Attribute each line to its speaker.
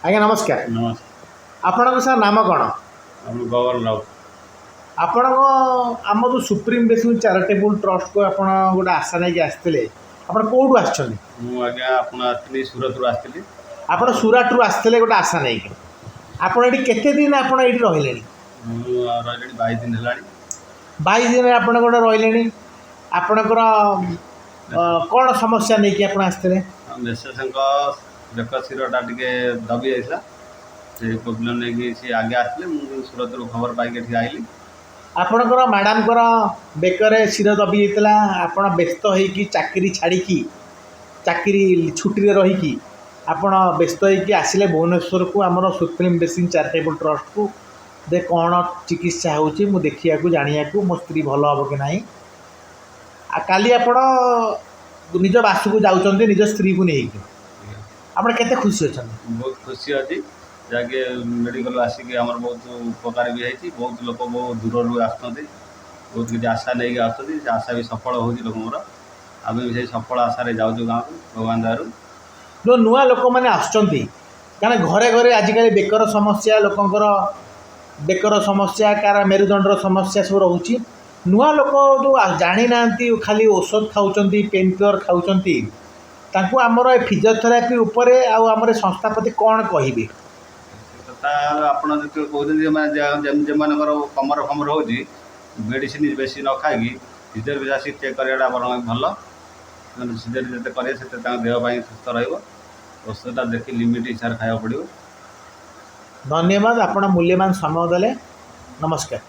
Speaker 1: आज्ञा नमस्कार।
Speaker 2: नमस्कार।
Speaker 1: आपन सर नाम कौन?
Speaker 2: गगन राउत।
Speaker 1: आपण आम जो सुप्रीम बेसिक चैरिटेबल ट्रस्ट को आप गोटे आशा नहीं आसते आप कौटू आसछन?
Speaker 2: मुझे सूरत रू आसती।
Speaker 1: आप सुराट रू आसते गोटे आशा नहीं आपड़ ये केते दिन आप ये रही?
Speaker 2: 22 दिन है।
Speaker 1: 22 दिन आप रही आपणकर कौन समस्या नहीं कि आप आसते?
Speaker 2: मेसेज बेक शिरटा टे दबी जाता से प्रोब्लेम नहीं सी आगे आसते मुझे सूरत रू खबर पाई आइली।
Speaker 1: आपणकर मैडम बेकर शिर दबी जाता आप व्यस्त हो चाकरी छाड़ी चाकरी छुट्टी रहीकि आपण व्यस्त होकर आसिले भुवनेश्वर को आमर सुप्रीम बेसिक चैरिटेबल ट्रस्ट को दे कौन चिकित्सा होची मु देखिया को जानिया को मो स्त्री भल हम कि नहीं काली आपण निज बास को जाउचंती निज स्त्री को नहीं आप केते खुशी अच्छा?
Speaker 2: बहुत खुशी अच्छी जहाँकि मेडिकल आसिक आम बहुत उपकार भी है। बहुत लोग बहुत दूर रू आस बहुत किसी आशा नहीं आसती आशा भी सफल हो लोक आम भी सफल आशारे जाऊँ गाँव को भगवान दयारू
Speaker 1: जो नुआ लोक मैंने आसुच्च घरे घरे आजिकल बेकर समस्या लोकंर बेकर समस्या कार मेरुदंडर समस्या सब रोचे नुआ लोक जो जानी ना खाली औषध खाऊँ पेन किलर खाऊँ आमर फिजियोथेरापी उपरे आमर संस्था प्रति कौन कहे?
Speaker 2: आप कहते कमर फमर हो मेडिसिन बेसी न खाई सीजर भी आसिक चेक कराटा भल सीजर जिते करेंगे से देहपाई सुस्थ रौषधटा देखी लिमिट हिसाब से खाया पड़ो।
Speaker 1: धन्यवाद। आपण मूल्यवान समय देले। नमस्कार।